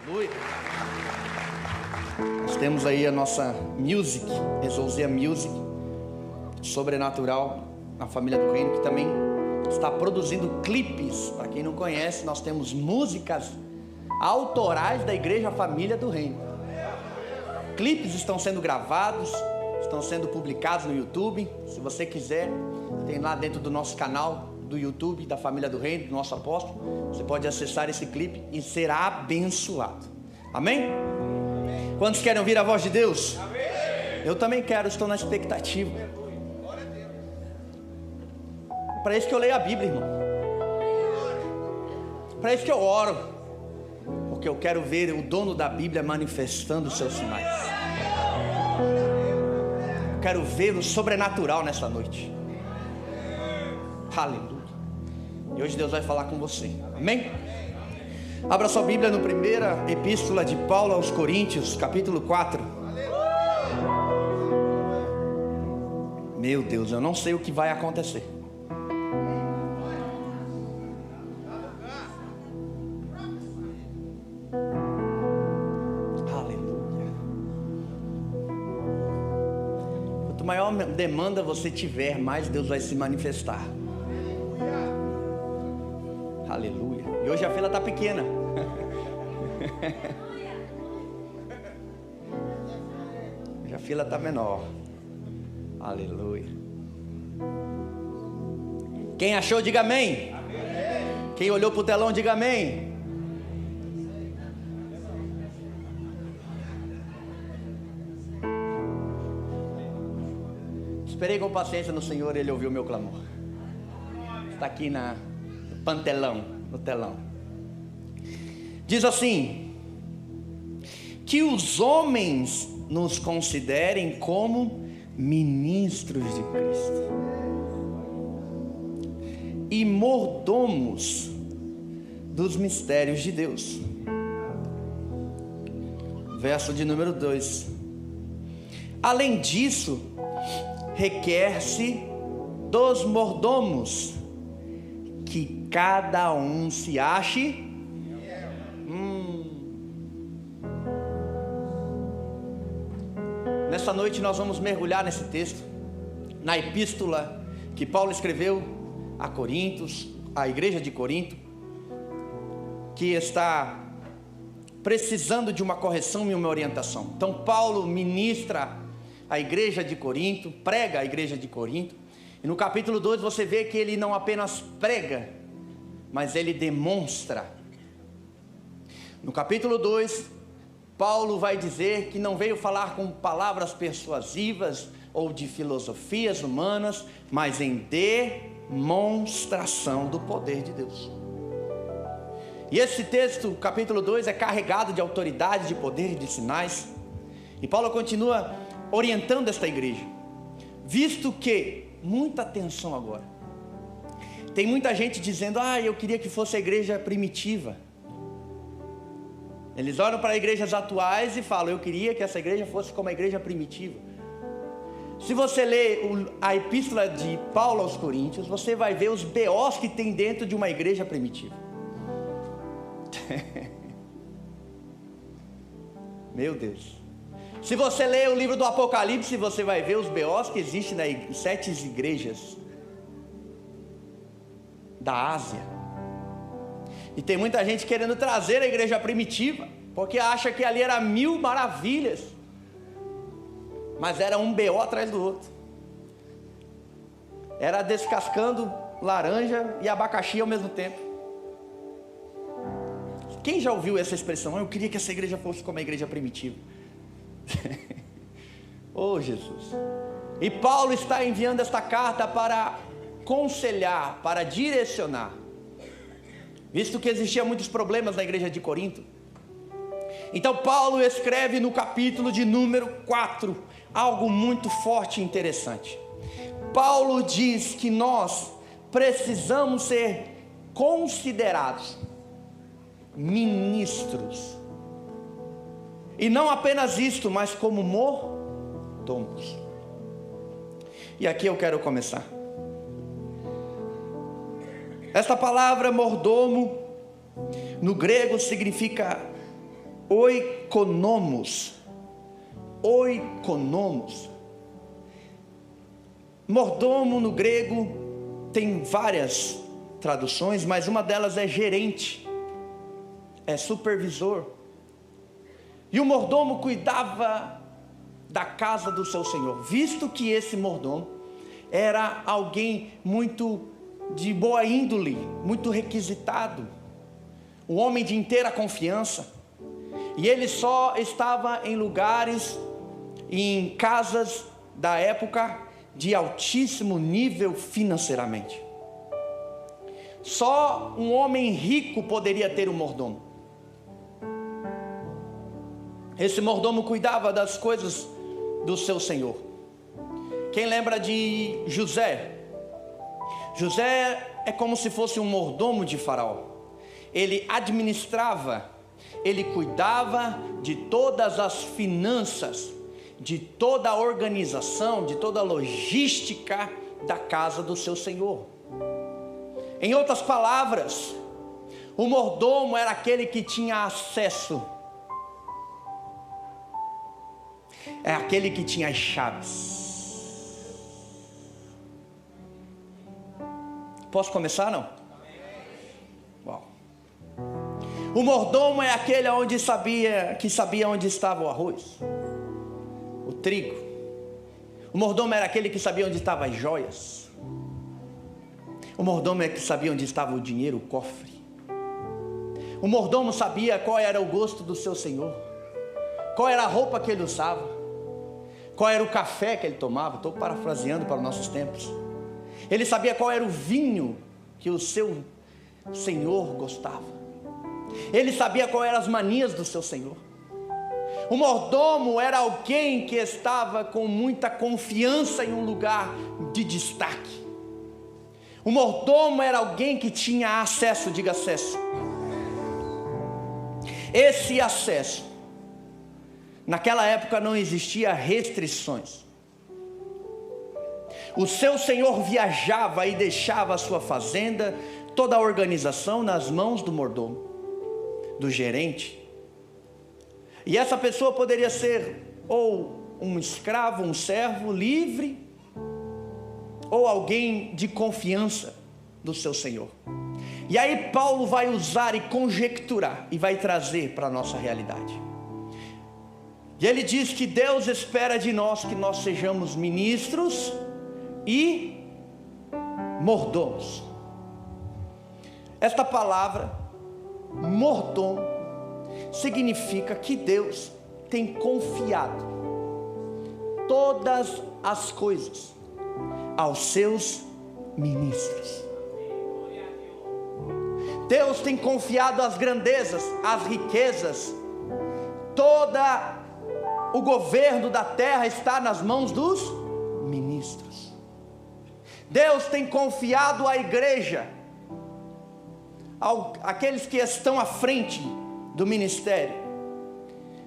Aleluia. Nós temos aí a nossa music, Exousia Music, sobrenatural, na família do reino, que também está produzindo clipes. Para quem não conhece, nós temos músicas autorais da Igreja Família do Reino. Clipes estão sendo gravados, estão sendo publicados no YouTube. Se você quiser, tem lá dentro do nosso canal do YouTube, da Família do Reino, do nosso apóstolo. Você pode acessar esse clipe e será abençoado. Amém? Quantos querem ouvir a voz de Deus? Amém. Eu também quero, estou na expectativa. Para isso que eu leio a Bíblia, irmão. Para isso que eu oro. Porque eu quero ver o dono da Bíblia manifestando os seus sinais. Eu quero ver o sobrenatural nessa noite. Aleluia. E hoje Deus vai falar com você. Amém? Abra sua Bíblia no primeira epístola de Paulo aos Coríntios, capítulo 4. Meu Deus, eu não sei o que vai acontecer. Aleluia. Quanto maior demanda você tiver, mais Deus vai se manifestar. Aleluia. E hoje a fila está pequena. Hoje a fila está menor. Aleluia. Quem achou, diga amém. Amém. Quem olhou para o telão, diga amém. Esperei com paciência no Senhor, Ele ouviu o meu clamor. Está aqui no telão. Diz assim: que os homens nos considerem como ministros de Cristo e mordomos dos mistérios de Deus. Verso de número 2. Além disso, requer-se dos mordomos que cada um se ache Nessa noite nós vamos mergulhar nesse texto, na epístola que Paulo escreveu a Coríntios, a igreja de Corinto, que está precisando de uma correção e uma orientação. Então Paulo ministra a igreja de Corinto, prega a igreja de Corinto, e no capítulo 2 você vê que ele não apenas prega, mas ele demonstra. No capítulo 2, Paulo vai dizer que não veio falar com palavras persuasivas ou de filosofias humanas, mas em demonstração do poder de Deus. E esse texto, capítulo 2, é carregado de autoridade, de poder e de sinais. E Paulo continua orientando esta igreja, visto que, muita atenção agora, tem muita gente dizendo: eu queria que fosse a igreja primitiva. Eles olham para igrejas atuais e falam: eu queria que essa igreja fosse como a igreja primitiva. Se você ler a epístola de Paulo aos Coríntios, você vai ver os BOs que tem dentro de uma igreja primitiva. Meu Deus. Se você ler o livro do Apocalipse, você vai ver os BOs que existem nas 7 igrejas da Ásia. E tem muita gente querendo trazer a igreja primitiva, porque acha que ali era 1000 maravilhas, mas era um BO atrás do outro. Era descascando laranja e abacaxi ao mesmo tempo. Quem já ouviu essa expressão? Eu queria que essa igreja fosse como a igreja primitiva. Oh Jesus. E Paulo está enviando esta carta para aconselhar, para direcionar, visto que existiam muitos problemas na igreja de Corinto. Então Paulo escreve no capítulo de número 4 algo muito forte e interessante. Paulo diz que nós precisamos ser considerados ministros, e não apenas isto, mas como mordomos. E aqui eu quero começar. Esta palavra mordomo no grego significa oikonomos. Oikonomos. Mordomo no grego tem várias traduções, mas uma delas é gerente, é supervisor. E o mordomo cuidava da casa do seu senhor, visto que esse mordomo era alguém muito de boa índole, muito requisitado, um homem de inteira confiança, e ele só estava em lugares, em casas da época de altíssimo nível financeiramente. Só um homem rico poderia ter um mordomo. Esse mordomo cuidava das coisas do seu senhor. Quem lembra de José? José é como se fosse um mordomo de Faraó. Ele administrava, ele cuidava de todas as finanças, de toda a organização, de toda a logística da casa do seu senhor. Em outras palavras, o mordomo era aquele que tinha acesso, é aquele que tinha as chaves. Posso começar, não? Uau. O mordomo é aquele que sabia onde estava o arroz, o trigo. O mordomo era aquele que sabia onde estavam as joias. O mordomo é que sabia onde estava o dinheiro, o cofre. O mordomo sabia qual era o gosto do seu senhor, qual era a roupa que ele usava, qual era o café que ele tomava. Estou parafraseando para os nossos tempos. Ele sabia qual era o vinho que o seu senhor gostava. Ele sabia qual eram as manias do seu senhor. O mordomo era alguém que estava com muita confiança em um lugar de destaque. O mordomo era alguém que tinha acesso, diga acesso. Esse acesso, naquela época não existia restrições. O seu senhor viajava e deixava a sua fazenda, toda a organização nas mãos do mordomo, do gerente. E essa pessoa poderia ser ou um escravo, um servo livre, ou alguém de confiança do seu senhor. E aí Paulo vai usar e conjecturar e vai trazer para a nossa realidade. E ele diz que Deus espera de nós que nós sejamos ministros e mordomos. Esta palavra mordomo significa que Deus tem confiado todas as coisas aos seus ministros. Deus tem confiado as grandezas, as riquezas, todo o governo da terra está nas mãos dos ministros. Deus tem confiado à igreja, aqueles que estão à frente do ministério,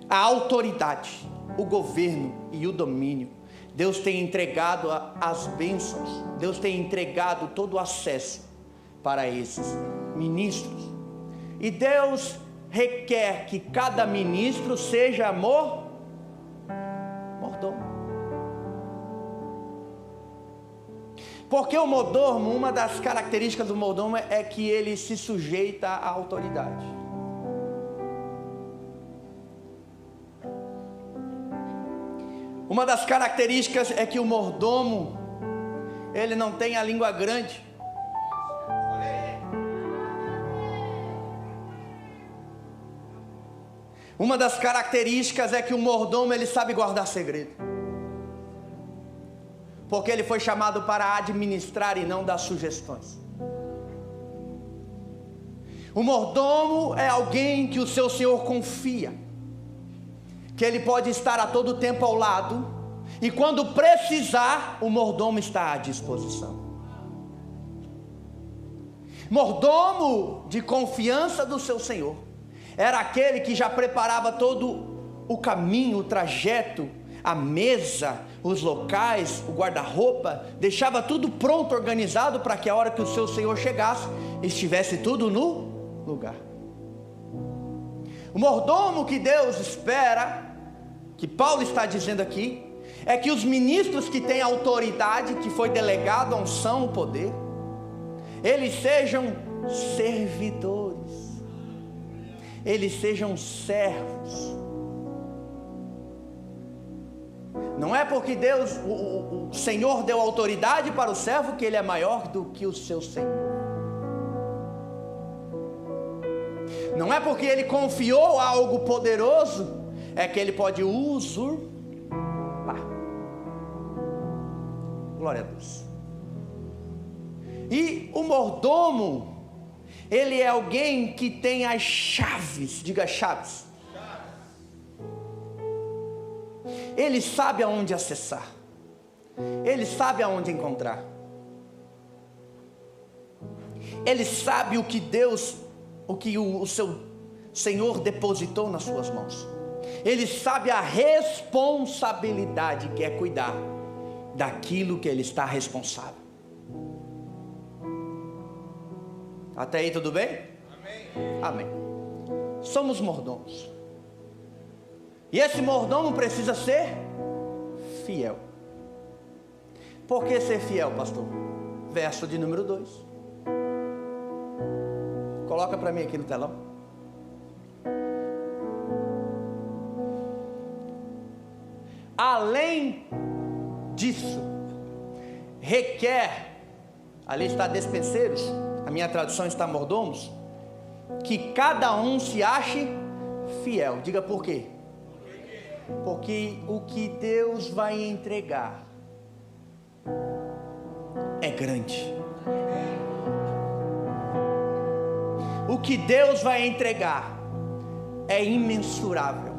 a autoridade, o governo e o domínio. Deus tem entregado as bênçãos, Deus tem entregado todo o acesso para esses ministros. E Deus requer que cada ministro seja mordomo. Porque o mordomo, uma das características do mordomo é que ele se sujeita à autoridade. Uma das características é que o mordomo, ele não tem a língua grande. Uma das características é que o mordomo, ele sabe guardar segredo. Porque ele foi chamado para administrar e não dar sugestões. O mordomo é alguém que o seu senhor confia, que ele pode estar a todo tempo ao lado, e quando precisar, o mordomo está à disposição. Mordomo de confiança do seu senhor era aquele que já preparava todo o caminho, o trajeto, a mesa, os locais, o guarda-roupa, deixava tudo pronto, organizado, para que a hora que o seu senhor chegasse, estivesse tudo no lugar. O mordomo que Deus espera, que Paulo está dizendo aqui, é que os ministros que têm autoridade, que foi delegado a unção, o poder, eles sejam servidores, eles sejam servos. Não é porque Deus, o Senhor deu autoridade para o servo que ele é maior do que o seu Senhor. Não é porque ele confiou algo poderoso, é que ele pode usurpar. Glória a Deus. E o mordomo, ele é alguém que tem as chaves, diga chaves. Ele sabe aonde acessar, ele sabe aonde encontrar, ele sabe o que Deus, o seu Senhor depositou nas suas mãos, ele sabe a responsabilidade que é cuidar daquilo que ele está responsável. Até aí tudo bem? Amém. Amém. Somos mordomos. E esse mordomo precisa ser fiel. Por que ser fiel, pastor? Verso de número 2. Coloca para mim aqui no telão. Além disso, requer, ali está despenseiros, a minha tradução está mordomos, que cada um se ache fiel. Diga por quê? Porque o que Deus vai entregar é grande. O que Deus vai entregar é imensurável.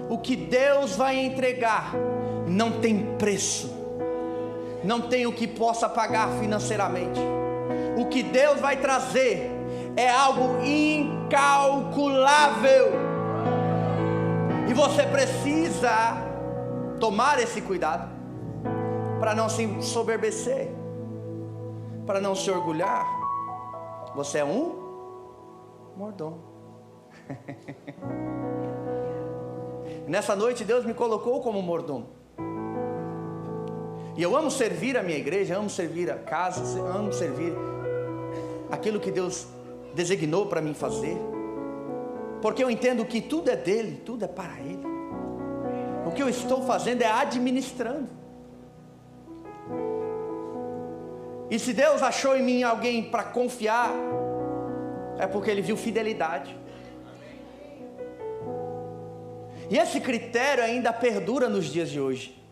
O que Deus vai entregar não tem preço, não tem o que possa pagar financeiramente. O que Deus vai trazer é algo incalculável. E você precisa tomar esse cuidado para não se ensoberbecer, para não se orgulhar. Você é um mordomo. Nessa noite Deus me colocou como mordomo. E eu amo servir a minha igreja, amo servir a casa, amo servir aquilo que Deus designou para mim fazer. Porque eu entendo que tudo é dele, tudo é para ele. O que eu estou fazendo é administrando. E se Deus achou em mim alguém para confiar, é porque ele viu fidelidade. E esse critério ainda perdura nos dias de hoje.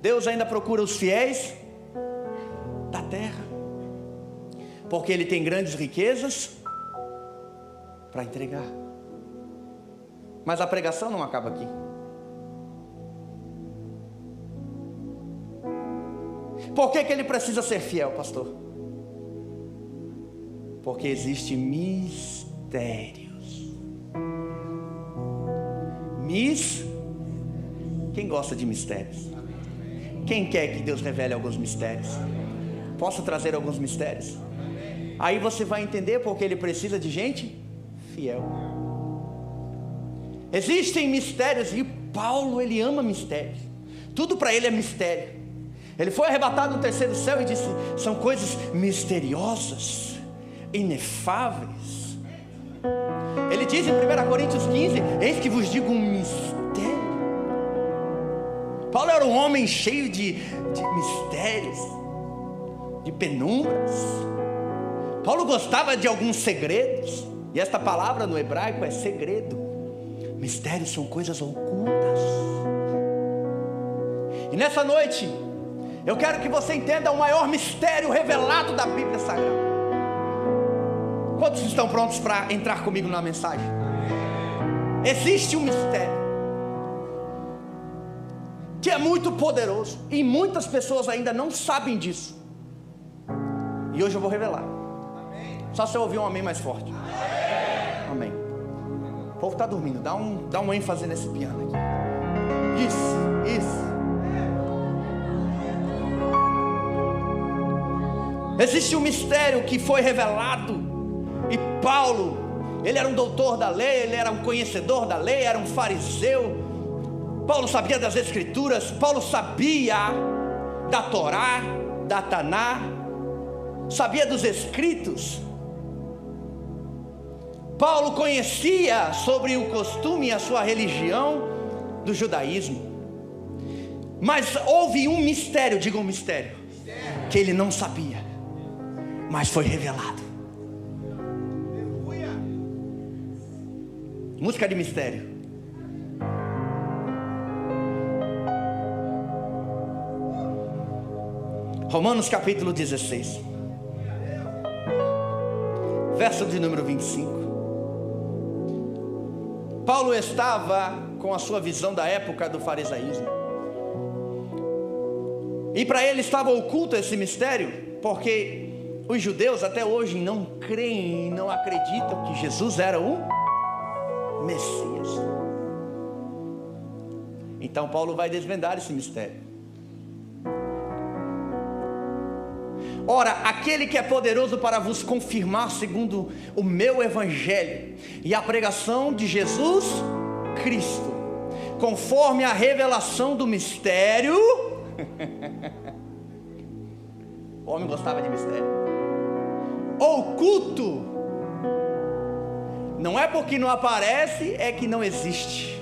Deus ainda procura os fiéis da terra, porque ele tem grandes riquezas para entregar. Mas a pregação não acaba aqui. Por que ele precisa ser fiel, pastor? Porque existem mistérios. Quem gosta de mistérios? Quem quer que Deus revele alguns mistérios? Posso trazer alguns mistérios? Aí você vai entender porque ele precisa de gente fiel. Existem mistérios, e Paulo, ele ama mistérios. Tudo para ele é mistério. Ele foi arrebatado no terceiro céu e disse: são coisas misteriosas, inefáveis. Ele diz em 1 Coríntios 15: eis que vos digo um mistério. Paulo era um homem cheio de mistérios, de penumbras. Paulo gostava de alguns segredos. E esta palavra no hebraico é segredo. Mistérios são coisas ocultas. E nessa noite eu quero que você entenda o maior mistério revelado da Bíblia Sagrada. Quantos estão prontos para entrar comigo na mensagem? Existe um mistério que é muito poderoso, e muitas pessoas ainda não sabem disso. E hoje eu vou revelar. Só se eu ouvir um amém mais forte. Amém. O povo está dormindo. Dá um ênfase nesse piano aqui. Isso. Existe um mistério que foi revelado, e Paulo Ele era um doutor da lei, ele era um conhecedor da lei, era um fariseu. Paulo sabia das Escrituras, Paulo sabia da Torá, da Taná, sabia dos escritos. Paulo conhecia sobre o costume e a sua religião do judaísmo. Mas houve um mistério, diga um mistério, que ele não sabia, mas foi revelado. Música de mistério. Romanos capítulo 16, verso de número 25. Paulo estava com a sua visão da época do farisaísmo, e para ele estava oculto esse mistério, porque os judeus até hoje não creem, não acreditam que Jesus era o Messias. Então Paulo vai desvendar esse mistério. Ora, aquele que é poderoso para vos confirmar segundo o meu evangelho e a pregação de Jesus Cristo, conforme a revelação do mistério. O homem gostava de mistério. Oculto. Não é porque não aparece, é que não existe.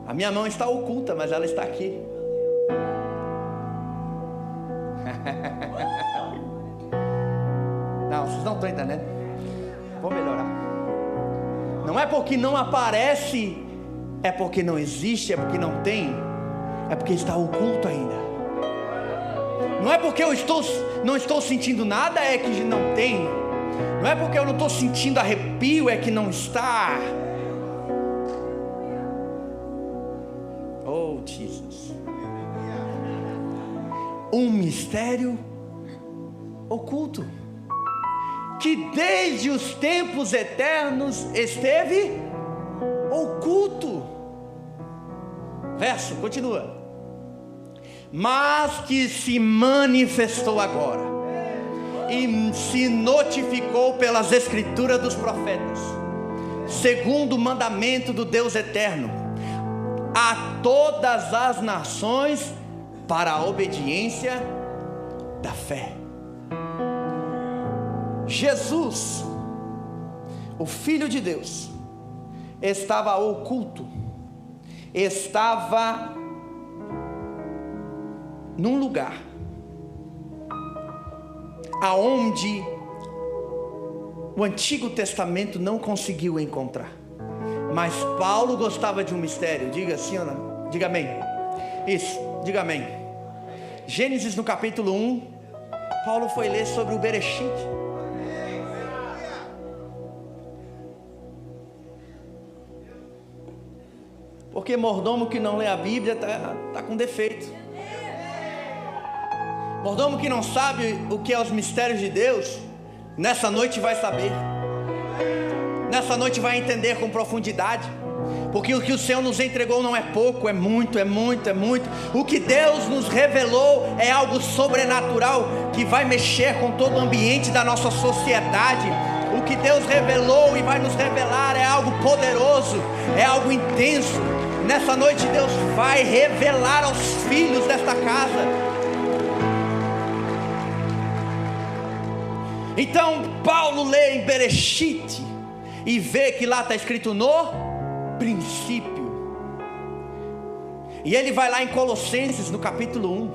A minha mão está oculta, mas ela está aqui. Não, vocês não estão entendendo. Vou melhorar. Não é porque não aparece, é porque não existe, é porque não tem, é porque está oculto ainda. Não é porque eu não estou sentindo nada, é que não tem. Não é porque eu não estou sentindo arrepio, é que não está. Oh, Jesus. Um mistério oculto, que desde os tempos eternos esteve oculto. Verso, continua. Mas que se manifestou agora e se notificou pelas escrituras dos profetas, segundo o mandamento do Deus eterno, a todas as nações, para a obediência da fé. Jesus, o Filho de Deus, estava oculto, estava num lugar aonde o Antigo Testamento não conseguiu encontrar. Mas Paulo gostava de um mistério. Diga assim ou não? Diga amém. Isso, diga amém. Gênesis no capítulo 1, Paulo foi ler sobre o Bereshit. Porque mordomo que não lê a Bíblia está com defeito. Mordomo que não sabe o que é os mistérios de Deus, nessa noite vai saber. Nessa noite vai entender com profundidade. Porque o que o Senhor nos entregou não é pouco, é muito, é muito, é muito. O que Deus nos revelou é algo sobrenatural, que vai mexer com todo o ambiente da nossa sociedade. O que Deus revelou e vai nos revelar é algo poderoso, é algo intenso. Nessa noite Deus vai revelar aos filhos desta casa. Então Paulo lê em Bereshit e vê que lá está escrito no princípio. E ele vai lá em Colossenses no capítulo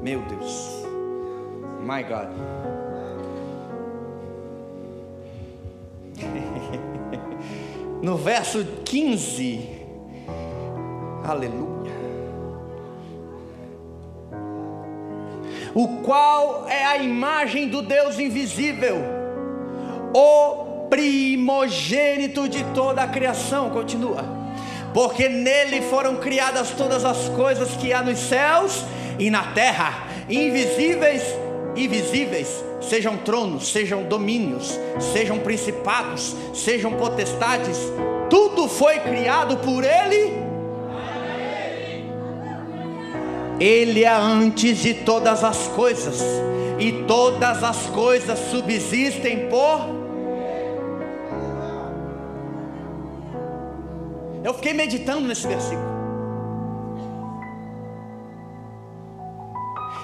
1. Meu Deus, my God. No verso 15, aleluia. O qual é a imagem do Deus invisível, o primogênito de toda a criação. Continua. Porque nele foram criadas todas as coisas que há nos céus e na terra, invisíveis e visíveis, sejam tronos, sejam domínios, sejam principados, sejam potestades, tudo foi criado por ele. Ele é antes de todas as coisas, e todas as coisas subsistem por... Eu fiquei meditando nesse versículo.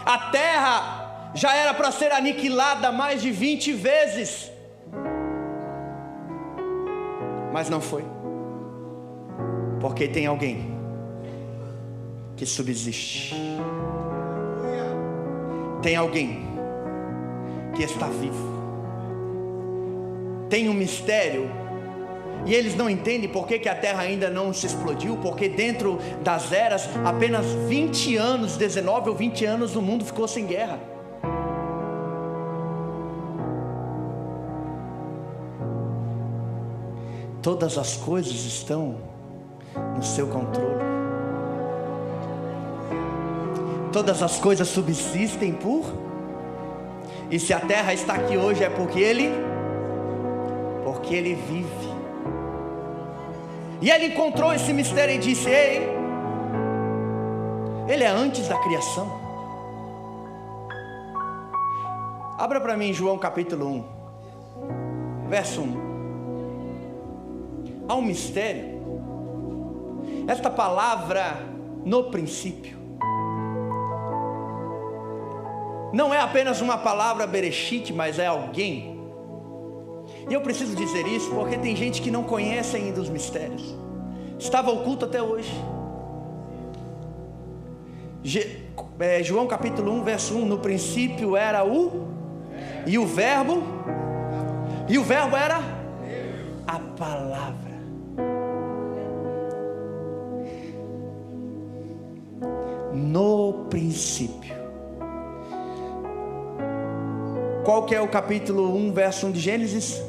A terra já era para ser aniquilada mais de 20 vezes, mas não foi, porque tem alguém que subsiste, tem alguém que está vivo, tem um mistério. E eles não entendem por que a terra ainda não se explodiu, porque dentro das eras, apenas 20 anos, 19 ou 20 anos, o mundo ficou sem guerra. Todas as coisas estão no seu controle. Todas as coisas subsistem por... E se a terra está aqui hoje é porque Ele vive. E ele encontrou esse mistério e disse: ei, ele é antes da criação. Abra para mim João capítulo 1, verso 1. Há um mistério. Esta palavra, no princípio, não é apenas uma palavra Bereshit, mas é alguém. E eu preciso dizer isso porque tem gente que não conhece ainda os mistérios. Estava oculto até hoje. João capítulo 1, verso 1. No princípio era o... E o verbo... E o verbo era... A palavra. No princípio. Qual que é o capítulo 1, verso 1 de Gênesis?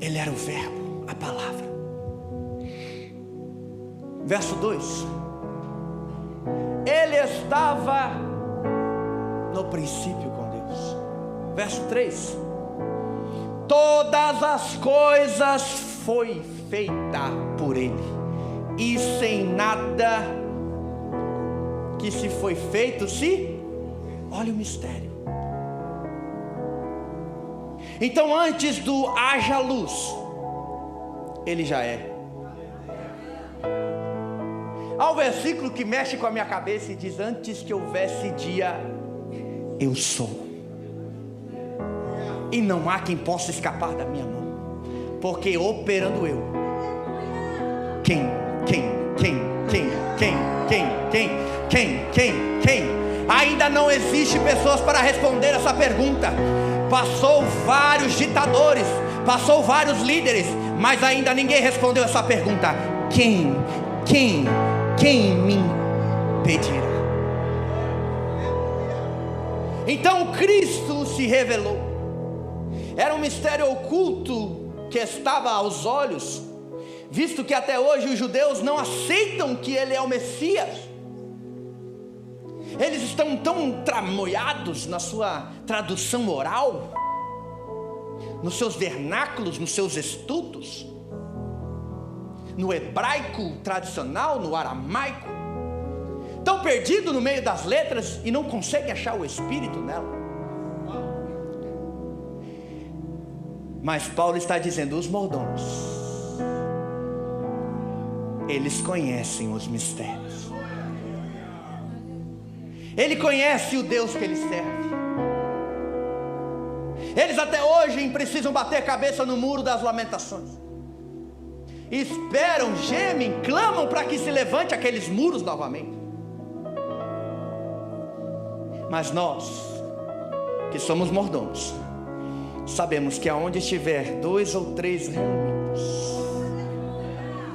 Ele era o verbo, a palavra. Verso 2. Ele estava no princípio com Deus. Verso 3. Todas as coisas foi feita por Ele, e sem nada que se foi feito olha o mistério. Então antes do haja luz, Ele já é. Há um versículo que mexe com a minha cabeça e diz: antes que houvesse dia, eu sou, e não há quem possa escapar da minha mão, porque operando eu, quem? Ainda não existe pessoas para responder essa pergunta. Passou vários ditadores, passou vários líderes, mas ainda ninguém respondeu essa pergunta: quem me impedirá? Então Cristo se revelou. Era um mistério oculto que estava aos olhos, visto que até hoje os judeus não aceitam que Ele é o Messias. Eles estão tão tramolhados na sua tradução oral, nos seus vernáculos, nos seus estudos, no hebraico tradicional, no aramaico, tão perdido no meio das letras e não conseguem achar o Espírito nela. Mas Paulo está dizendo: os mordomos, eles conhecem os mistérios. Ele conhece o Deus que ele serve. Eles até hoje precisam bater a cabeça no muro das lamentações. Esperam, gemem, clamam para que se levante aqueles muros novamente. Mas nós, que somos mordomos, sabemos que aonde estiver 2 ou 3 reunidos,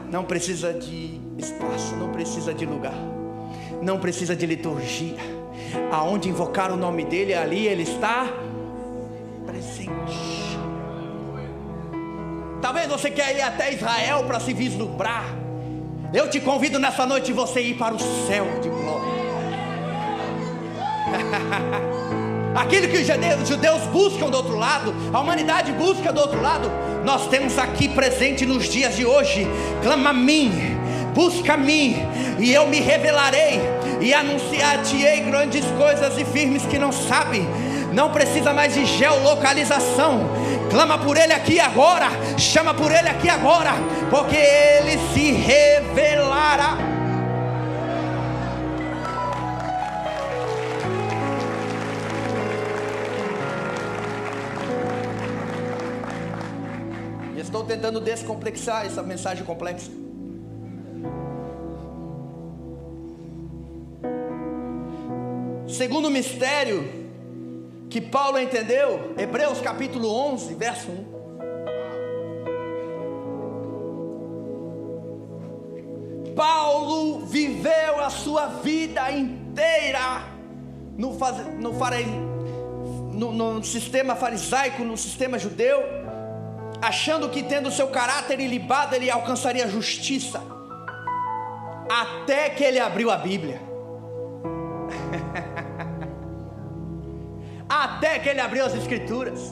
não precisa de espaço, não precisa de lugar, não precisa de liturgia. Aonde invocar o nome dele, ali ele está presente. Talvez você quer ir até Israel para se vislumbrar. Eu te convido nessa noite você ir para o céu de glória. Aquilo que os judeus buscam do outro lado, a humanidade busca do outro lado, nós temos aqui presente nos dias de hoje. Clama a mim, busca a mim, e eu me revelarei, e anunciar-te-ei grandes coisas e firmes que não sabe. Não precisa mais de geolocalização. Clama por Ele aqui agora, chama por Ele aqui agora, porque Ele se revelará. Estou tentando descomplexar essa mensagem complexa. Segundo mistério que Paulo entendeu, Hebreus capítulo 11, verso 1. Paulo viveu a sua vida inteira no sistema farisaico, no sistema judeu, achando que tendo seu caráter ilibado ele alcançaria a justiça, até que ele abriu a Bíblia. Até que ele abriu as Escrituras,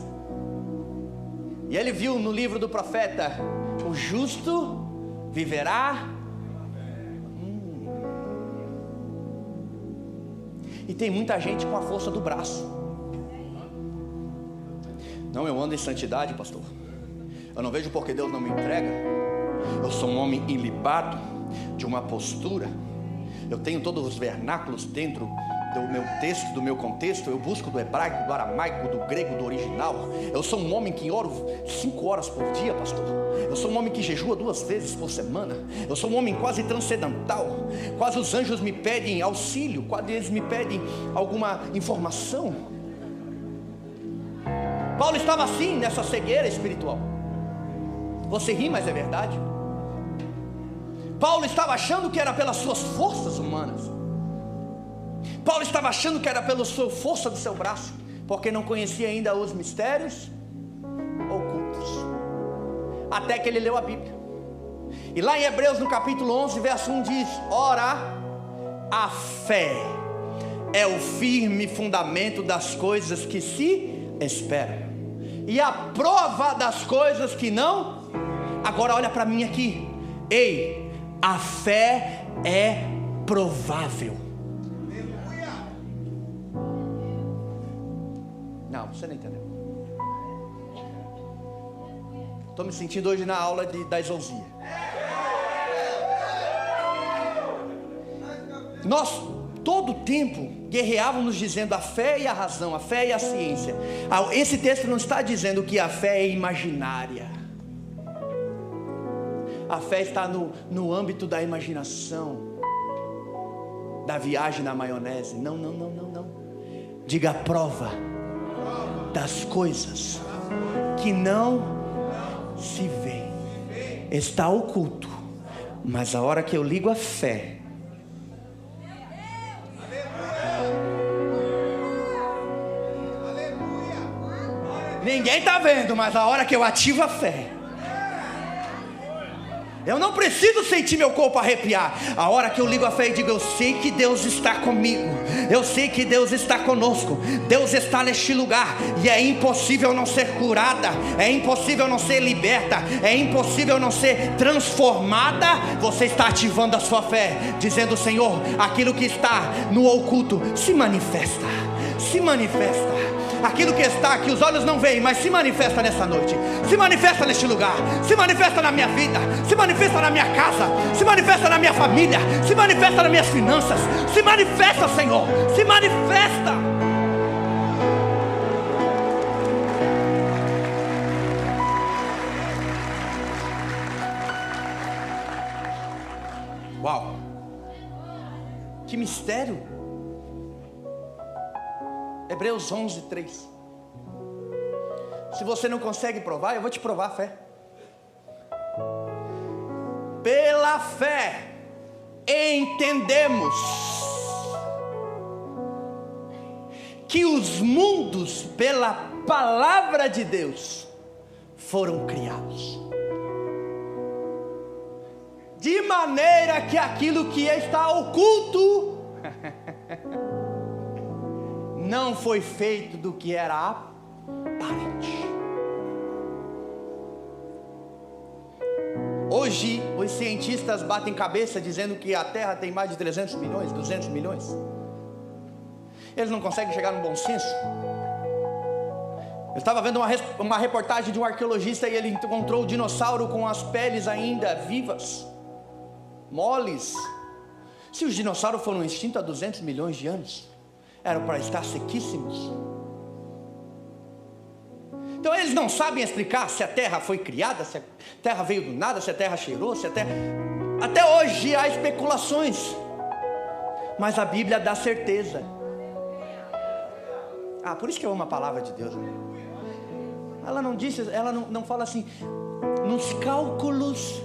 e ele viu no livro do profeta: o justo viverá. E tem muita gente com a força do braço. Não, eu ando em santidade, pastor. Eu não vejo porque Deus não me entrega. Eu sou um homem ilibado, de uma postura. Eu tenho todos os vernáculos dentro do meu texto, do meu contexto. Eu busco do hebraico, do aramaico, do grego, do original. Eu sou um homem que oro 5 horas por dia, pastor. Eu sou um homem que jejua 2 vezes por semana. Eu sou um homem quase transcendental. Quase os anjos me pedem auxílio, quase eles me pedem alguma informação. Paulo estava assim, nessa cegueira espiritual. Você ri, mas é verdade. Paulo estava achando que era pelas suas forças humanas. Paulo estava achando que era pela sua força do seu braço, porque não conhecia ainda os mistérios ocultos. Até que ele leu a Bíblia. E lá em Hebreus no capítulo 11, verso 1 diz: ora, a fé é o firme fundamento das coisas que se esperam, e a prova das coisas que não. Agora olha para mim aqui. Ei, a fé é provável. Não, você não entendeu. Estou me sentindo hoje na aula da exousia. Nós todo o tempo guerreávamos dizendo a fé e a razão, a fé e a ciência. Esse texto não está dizendo que a fé é imaginária. A fé está no âmbito da imaginação, da viagem na maionese. Não. Diga a prova das coisas que não se vê. Está oculto, mas a hora que eu ligo a fé, ninguém está vendo, mas a hora que eu ativo a fé, eu não preciso sentir meu corpo arrepiar. A hora que eu ligo a fé e digo: eu sei que Deus está comigo, eu sei que Deus está conosco, Deus está neste lugar, e é impossível não ser curada, é impossível não ser liberta, é impossível não ser transformada. Você está ativando a sua fé, dizendo: Senhor, aquilo que está no oculto se manifesta, se manifesta. Aquilo que está, que os olhos não veem, mas se manifesta nessa noite, se manifesta neste lugar, se manifesta na minha vida, se manifesta na minha casa, se manifesta na minha família, se manifesta nas minhas finanças, se manifesta, Senhor, se manifesta. Uau, que mistério. Hebreus 11, 3. Se você não consegue provar, eu vou te provar a fé. Pela fé entendemos que os mundos, pela palavra de Deus, foram criados, de maneira que aquilo que está oculto não foi feito do que era aparente. hoje os cientistas batem cabeça dizendo que a Terra tem mais de 300 milhões, 200 milhões. Eles não conseguem chegar no bom senso. Eu estava vendo uma reportagem de um arqueologista e ele encontrou o dinossauro com as peles ainda vivas, moles. Se os dinossauros foram extintos há 200 milhões de anos, eram para estar sequíssimos. Então eles não sabem explicar se a Terra foi criada, se a Terra veio do nada, se a Terra cheirou, se a Terra... Até hoje há especulações, mas a Bíblia dá certeza. Por isso que eu amo a palavra de Deus, né? Ela não disse, ela não fala assim, nos cálculos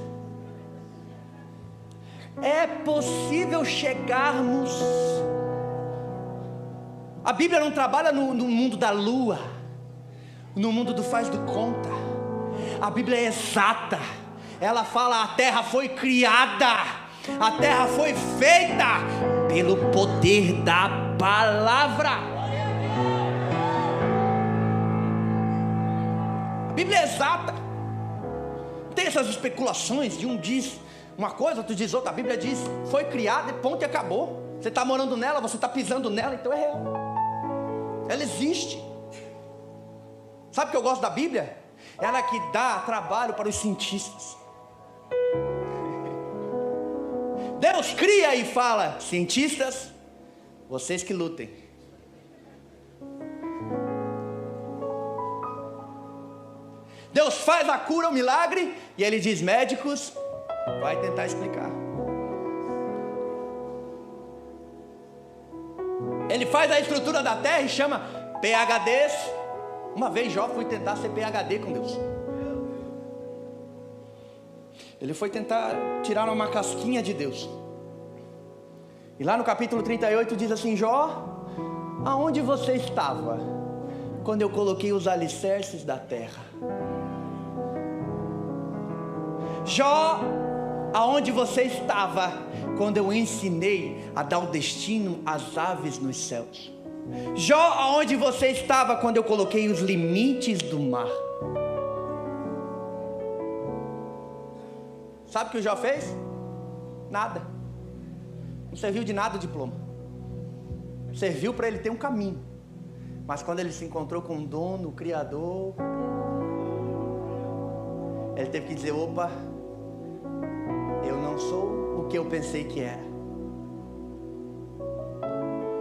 é possível chegarmos. A Bíblia não trabalha no mundo da lua, no mundo do faz de conta. A Bíblia é exata. Ela fala: a terra foi criada, a terra foi feita pelo poder da palavra. A Bíblia é exata. Tem essas especulações de um diz uma coisa, outro diz outra. A Bíblia diz: foi criada e ponto e acabou. Você está morando nela, você está pisando nela, então é real. Ela existe. Sabe o que eu gosto da Bíblia? Ela que dá trabalho para os cientistas. Deus cria e fala: cientistas, vocês que lutem. Deus faz a cura, o milagre, e Ele diz: médicos, vai tentar explicar. Ele faz a estrutura da terra e chama PhDs. Uma vez Jó foi tentar ser PhD com Deus. Ele foi tentar tirar uma casquinha de Deus. E lá no capítulo 38 diz assim: Jó, aonde você estava quando eu coloquei os alicerces da terra? Jó, aonde você estava quando eu ensinei a dar o destino às aves nos céus? Jó, aonde você estava quando eu coloquei os limites do mar? Sabe o que o Jó fez? Nada. Não serviu de nada o diploma. Serviu para ele ter um caminho. Mas quando ele se encontrou com o dono, o Criador, ele teve que dizer: opa, eu não sou o que eu pensei que era.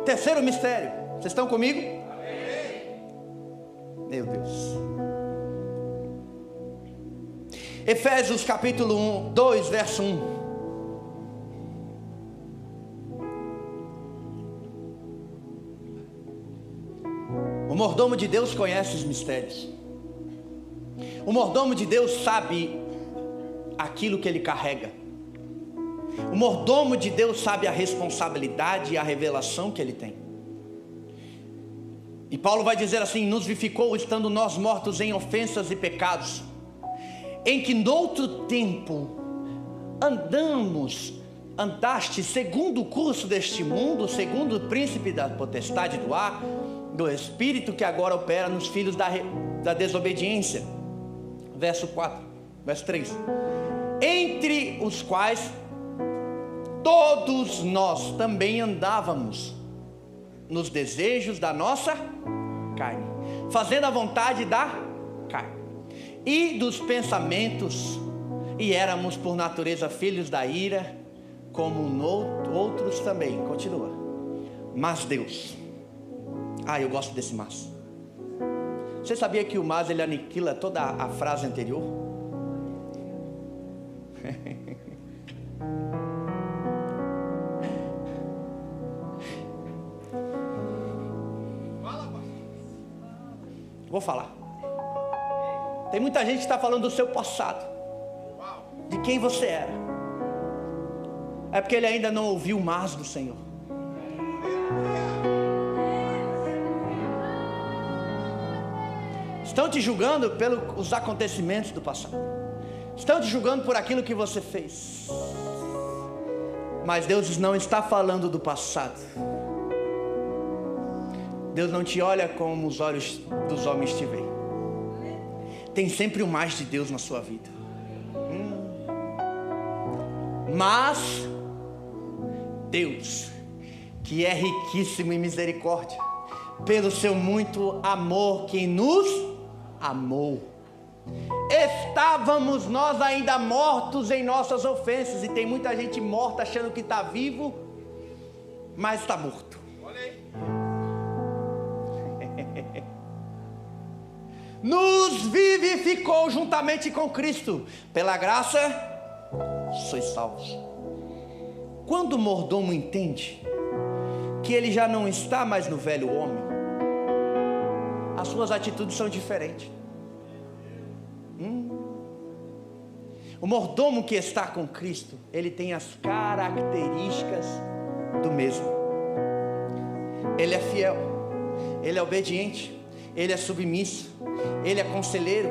Terceiro mistério. Vocês estão comigo? Amém. Meu Deus. Efésios capítulo 2, verso 1. O mordomo de Deus conhece os mistérios. O mordomo de Deus sabe aquilo que ele carrega. O mordomo de Deus sabe a responsabilidade e a revelação que ele tem. E Paulo vai dizer assim: nos vivificou estando nós mortos em ofensas e pecados, em que noutro tempo andaste segundo o curso deste mundo, segundo o príncipe da potestade do ar, do espírito que agora opera nos filhos da desobediência. Verso 3. Entre os quais todos nós também andávamos nos desejos da nossa carne, fazendo a vontade da carne e dos pensamentos, e éramos por natureza filhos da ira, como outros também. Continua. Mas Deus, eu gosto desse mas. Você sabia que o mas ele aniquila toda a frase anterior? Vou falar. Tem muita gente que está falando do seu passado, de quem você era. É porque ele ainda não ouviu o mas do Senhor. Estão te julgando pelos acontecimentos do passado. Estão te julgando por aquilo que você fez. Mas Deus não está falando do passado. Deus não te olha como os olhos dos homens te veem. Tem sempre o mais de Deus na sua vida. Mas Deus, que é riquíssimo em misericórdia, pelo seu muito amor que nos amou. Estávamos nós ainda mortos em nossas ofensas. E tem muita gente morta achando que está vivo, mas está morto. Nos vivificou juntamente com Cristo. Pela graça sois salvos. Quando o mordomo entende que ele já não está mais no velho homem, as suas atitudes são diferentes. O mordomo que está com Cristo, ele tem as características do mesmo. Ele é fiel, ele é obediente, ele é submisso, ele é conselheiro,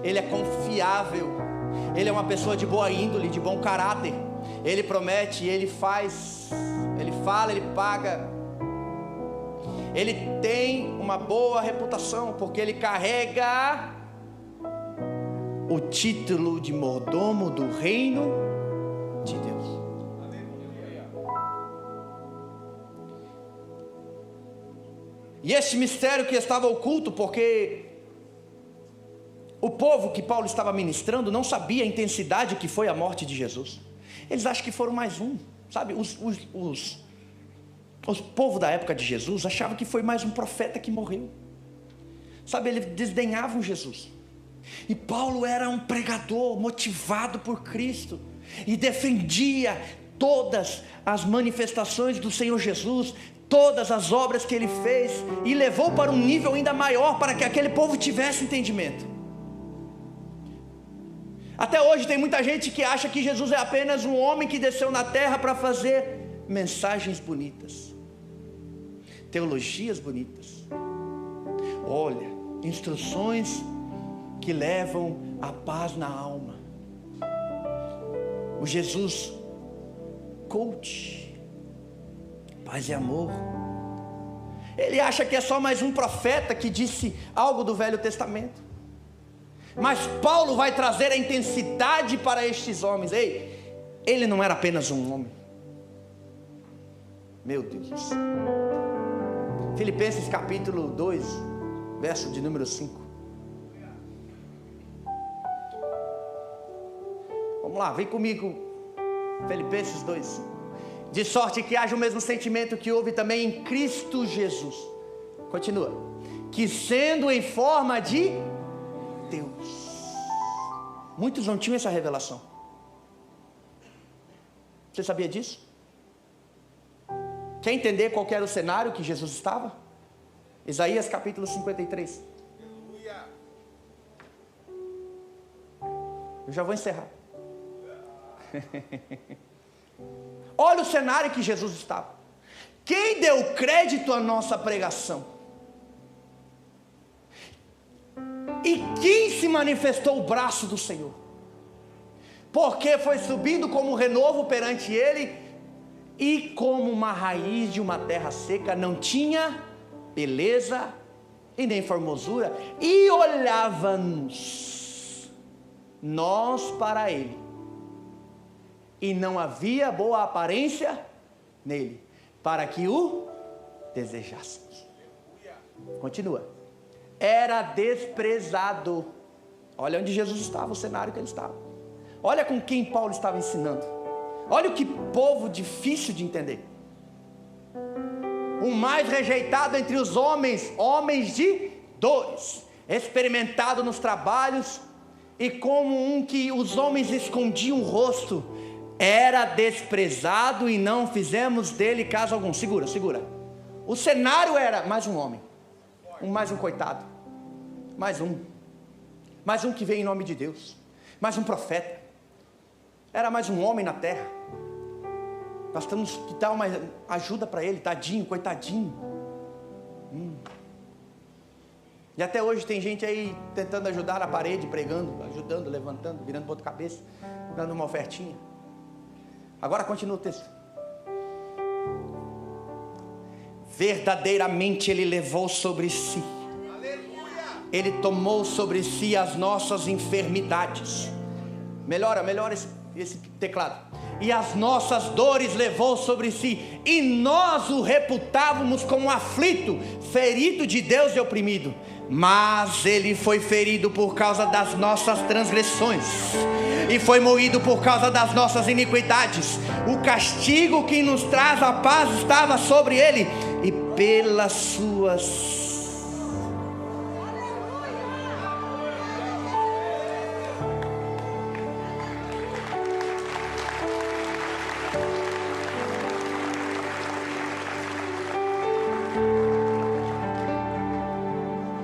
ele é confiável, ele é uma pessoa de boa índole, de bom caráter. Ele promete, ele faz, ele fala, ele paga. Ele tem uma boa reputação, porque ele carrega o título de mordomo do reino de Deus. E este mistério que estava oculto, porque o povo que Paulo estava ministrando não sabia a intensidade que foi a morte de Jesus. Eles acham que foram mais um, sabe? Os povo da época de Jesus achavam que foi mais um profeta que morreu, sabe? Eles desdenhavam Jesus. E Paulo era um pregador motivado por Cristo e defendia todas as manifestações do Senhor Jesus, todas as obras que ele fez, e levou para um nível ainda maior para que aquele povo tivesse entendimento. Até hoje tem muita gente que acha que Jesus é apenas um homem que desceu na terra para fazer mensagens bonitas, teologias bonitas, olha, instruções que levam a paz na alma. O Jesus coach, paz e amor. Ele acha que é só mais um profeta que disse algo do Velho Testamento. Mas Paulo vai trazer a intensidade para estes homens. Ei, ele não era apenas um homem. Meu Deus do céu. Filipenses capítulo 2, verso de número 5. Vamos lá, vem comigo. Filipenses 2. De sorte que haja o mesmo sentimento que houve também em Cristo Jesus. Continua. Que sendo em forma de Deus. Muitos não tinham essa revelação. Você sabia disso? Quer entender qual era o cenário que Jesus estava? Isaías capítulo 53. Eu já vou encerrar. Olha o cenário que Jesus estava. Quem deu crédito à nossa pregação? E quem se manifestou o braço do Senhor? Porque foi subindo como um renovo perante Ele, e como uma raiz de uma terra seca, não tinha beleza e nem formosura, e olhávamos nós para Ele, e não havia boa aparência nele, para que o desejássemos. Continua. Era desprezado. Olha onde Jesus estava, o cenário que ele estava. Olha com quem Paulo estava ensinando. Olha o que povo difícil de entender. O mais rejeitado entre os homens, homens de dores, experimentado nos trabalhos, e como um que os homens escondiam o rosto, era desprezado e não fizemos dele caso algum. Segura. O cenário era mais um homem, mais um coitado, mais um que veio em nome de Deus, mais um profeta. Era mais um homem na terra. Nós temos que dar uma ajuda para ele, tadinho, coitadinho. E até hoje tem gente aí tentando ajudar na parede, pregando, ajudando, levantando, virando ponta cabeça, dando uma ofertinha. Agora continua o texto. Verdadeiramente ele levou sobre si, ele tomou sobre si as nossas enfermidades. Melhora esse teclado. e as nossas dores levou sobre si, e nós o reputávamos como aflito, ferido de Deus e oprimido. Mas ele foi ferido por causa das nossas transgressões, e foi moído por causa das nossas iniquidades. O castigo que nos traz a paz estava sobre ele, e pelas suas...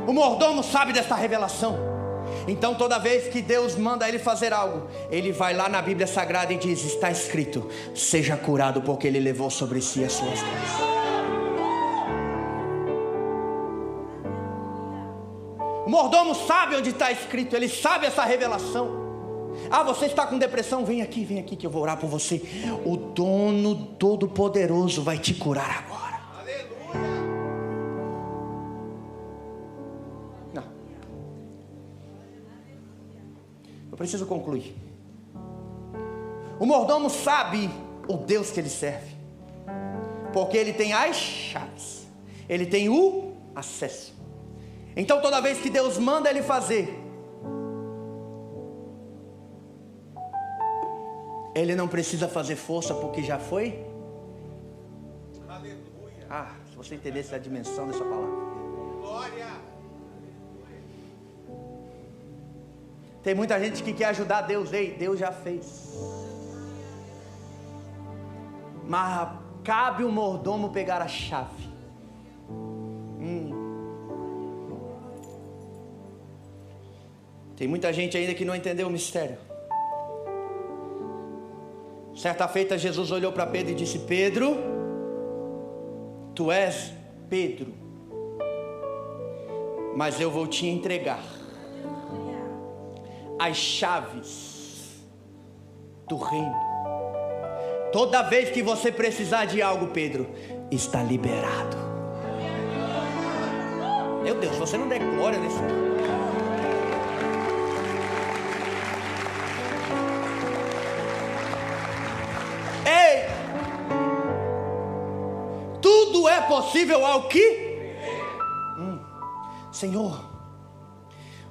O mordomo sabe dessa revelação. Então toda vez que Deus manda ele fazer algo, ele vai lá na Bíblia Sagrada e diz: está escrito, seja curado, porque ele levou sobre si as suas dores. O mordomo sabe onde está escrito, ele sabe essa revelação. Ah, você está com depressão? Vem aqui que eu vou orar por você. O dono todo-poderoso vai te curar agora. Preciso concluir. O mordomo sabe o Deus que ele serve, porque ele tem as chaves, ele tem o acesso. Então toda vez que Deus manda ele fazer, ele não precisa fazer força, porque já foi. Aleluia. Ah, se você entendesse a dimensão dessa palavra. Glória. Tem muita gente que quer ajudar Deus. Ei, Deus já fez. Mas cabe o mordomo pegar a chave. Tem muita gente ainda que não entendeu o mistério. Certa feita Jesus olhou para Pedro e disse: Pedro, tu és Pedro, mas eu vou te entregar as chaves do reino. Toda vez que você precisar de algo, Pedro, está liberado. Meu Deus, você não der glória nesse mundo. Ei, tudo é possível ao que? Senhor,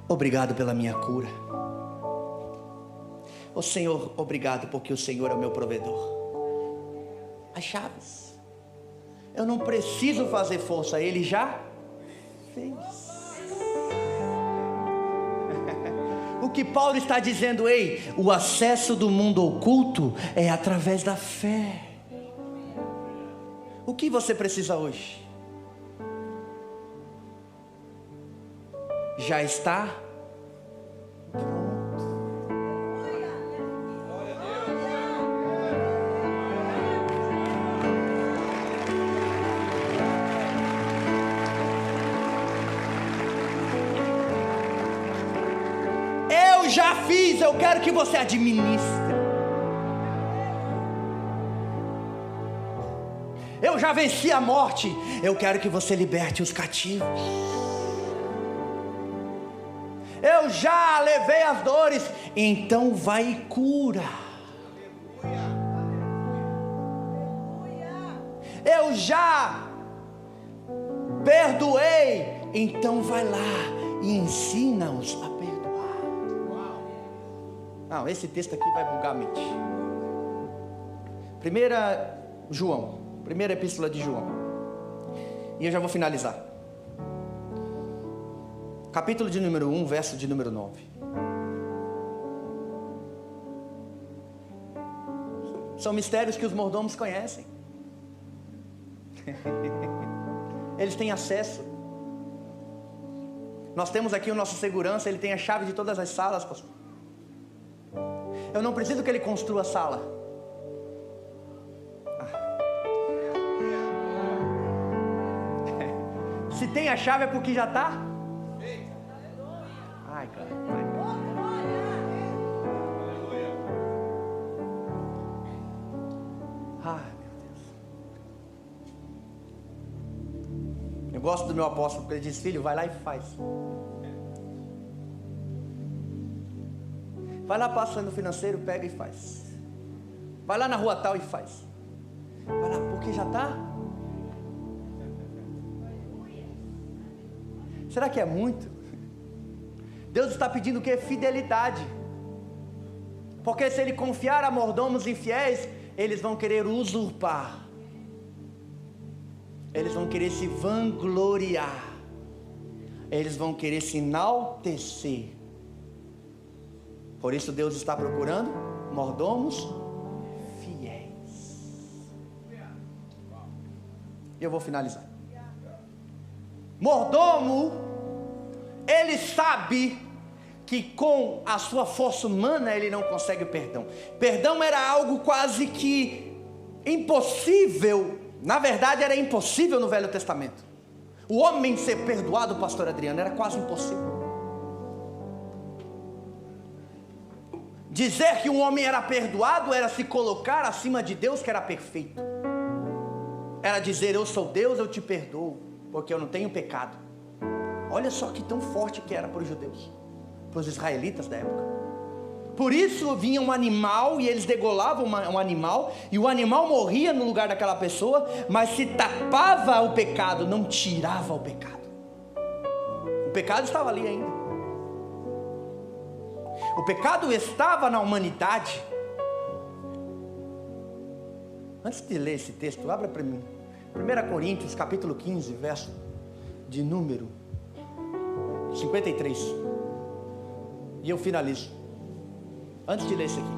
obrigado pela minha cura. Ô Senhor, obrigado porque o Senhor é o meu provedor. As chaves. Eu não preciso fazer força, Ele já fez. O que Paulo está dizendo, ei, o acesso do mundo oculto é através da fé. O que você precisa hoje? Já está pronto. Eu já fiz, eu quero que você administre. Eu já venci a morte, eu quero que você liberte os cativos. Eu já levei as dores, então vai e cura. Eu já perdoei, então vai lá e ensina-os a perdoar. Não, esse texto aqui vai bugar a mente. Primeira epístola de João. E eu já vou finalizar. Capítulo de número 1, verso de número 9. São mistérios que os mordomos conhecem. Eles têm acesso. Nós temos aqui o nosso segurança, ele tem a chave de todas as salas, pastor. Eu não preciso que ele construa a sala. Se tem a chave é porque já está. Ai, cara. Ai, meu Deus. Eu gosto do meu apóstolo, porque ele diz: filho, vai lá e faz. Vai lá passando no financeiro, pega e faz. Vai lá na rua tal e faz. Vai lá, porque já está. Será que é muito? Deus está pedindo o quê? Fidelidade. Porque se Ele confiar a mordomos infiéis, eles vão querer usurpar. Eles vão querer se vangloriar. Eles vão querer se enaltecer. Por isso Deus está procurando mordomos fiéis. E eu vou finalizar. Mordomo, ele sabe que com a sua força humana ele não consegue o perdão. Perdão era algo quase que impossível. Na verdade era impossível no Velho Testamento. O homem ser perdoado, pastor Adriano, era quase impossível. Dizer que um homem era perdoado era se colocar acima de Deus, que era perfeito. Era dizer: eu sou Deus, eu te perdoo, porque eu não tenho pecado. Olha só que tão forte que era para os judeus, para os israelitas da época. Por isso vinha um animal e eles degolavam um animal, e o animal morria no lugar daquela pessoa, mas se tapava o pecado, não tirava o pecado. O pecado estava ali ainda. O pecado estava na humanidade. Antes de ler esse texto, abra para mim 1 Coríntios capítulo 15, verso de número 53. E eu finalizo. Antes de ler isso aqui.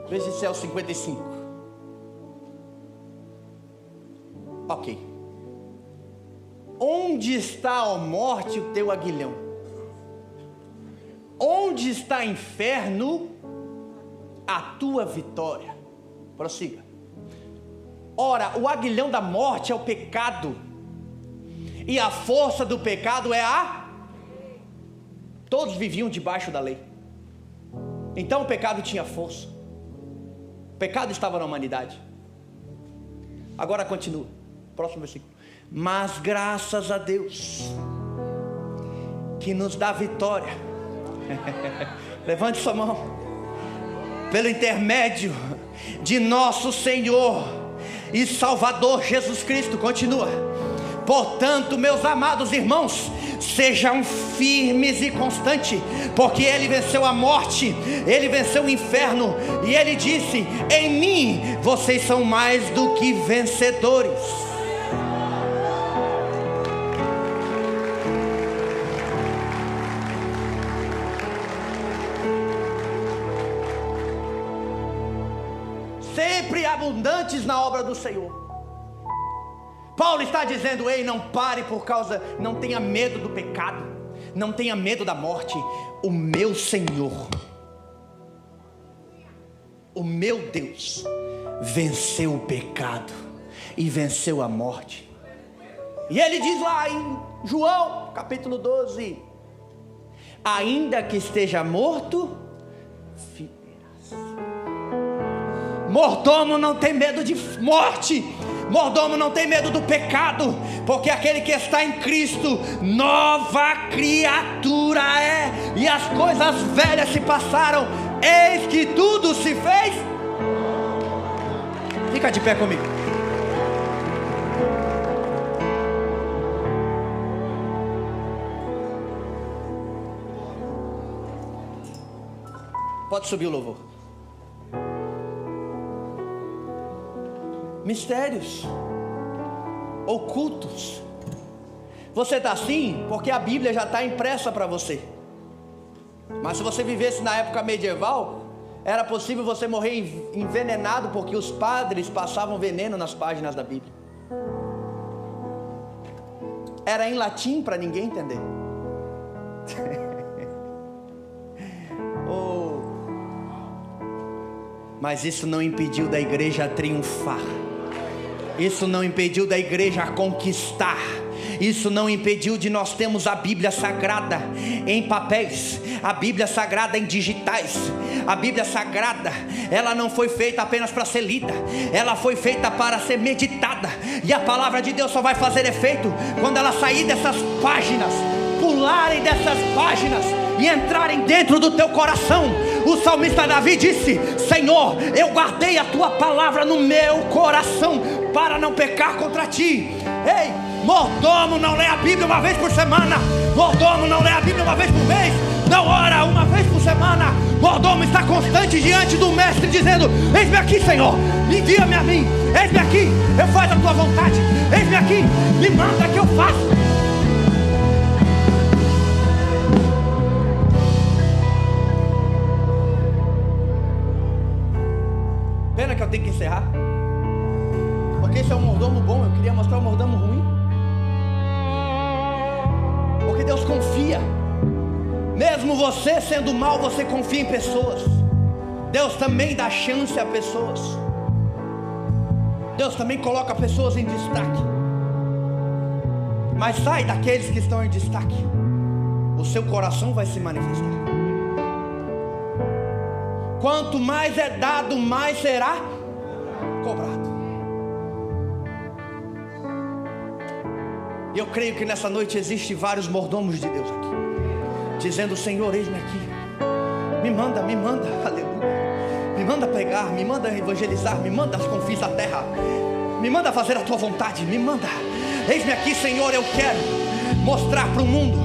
Veja se é o 55. Ok. Onde está, ó morte, o teu aguilhão? Onde está, inferno, a tua vitória? Prossiga. Ora, o aguilhão da morte é o pecado, e a força do pecado é a... Todos viviam debaixo da lei. Então o pecado tinha força. O pecado estava na humanidade. Agora continua. Próximo versículo. Mas graças a Deus, que nos dá vitória. Levante sua mão. Pelo intermédio de nosso Senhor e Salvador Jesus Cristo. Continua. Portanto, meus amados irmãos, sejam firmes e constantes, porque Ele venceu a morte, Ele venceu o inferno, e Ele disse: em mim vocês são mais do que vencedores. Sempre abundantes na obra do Senhor. Paulo está dizendo: ei, não pare por causa, não tenha medo do pecado, não tenha medo da morte. O meu Senhor, o meu Deus, venceu o pecado e venceu a morte. E ele diz lá em João capítulo 12: ainda que esteja morto, viverás. Mordomo não tem medo de morte. Mordomo não tem medo do pecado, porque aquele que está em Cristo, nova criatura é, e as coisas velhas se passaram, eis que tudo se fez. Fica de pé comigo. Pode subir o louvor. Mistérios ocultos. Você está assim porque a Bíblia já está impressa para você. Mas se você vivesse na época medieval, era possível você morrer envenenado, porque os padres passavam veneno nas páginas da Bíblia. Era em latim para ninguém entender. Oh. Mas isso não impediu da igreja triunfar. Isso não impediu da igreja conquistar. Isso não impediu de nós termos a Bíblia Sagrada em papéis, a Bíblia Sagrada em digitais. A Bíblia Sagrada, ela não foi feita apenas para ser lida, ela foi feita para ser meditada. E a palavra de Deus só vai fazer efeito quando ela sair dessas páginas. pularem dessas páginas e entrarem dentro do teu coração. O salmista Davi disse: Senhor, eu guardei a tua palavra no meu coração para não pecar contra ti. Ei, mordomo não lê a Bíblia uma vez por semana. Mordomo não lê a Bíblia uma vez por mês. Não ora uma vez por semana. Mordomo está constante diante do mestre, dizendo: eis-me aqui, Senhor, envia-me a mim. Eis-me aqui, eu faço a tua vontade. Eis-me aqui, me manda que eu faço. Pena que eu tenho que encerrar, porque esse é um mordomo bom. Eu queria mostrar um mordomo ruim, porque Deus confia. Mesmo você sendo mal, você confia em pessoas. Deus também dá chance a pessoas. Deus também coloca pessoas em destaque. Mas sai daqueles que estão em destaque, o seu coração vai se manifestar. Quanto mais é dado, mais será cobrado. E eu creio que nessa noite existem vários mordomos de Deus aqui, dizendo: Senhor, eis-me aqui, me manda, aleluia. Me manda pregar, me manda evangelizar, me manda as confins da terra, me manda fazer a tua vontade, me manda. Eis-me aqui, Senhor, eu quero mostrar para o mundo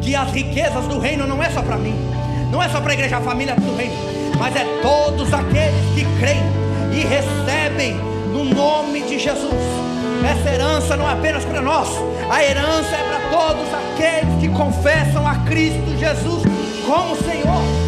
que as riquezas do reino não é só para mim, não é só para a igreja, a família do reino, mas é todos aqueles que creem e recebem no nome de Jesus. Essa herança não é apenas para nós, a herança é para todos aqueles que confessam a Cristo Jesus como Senhor.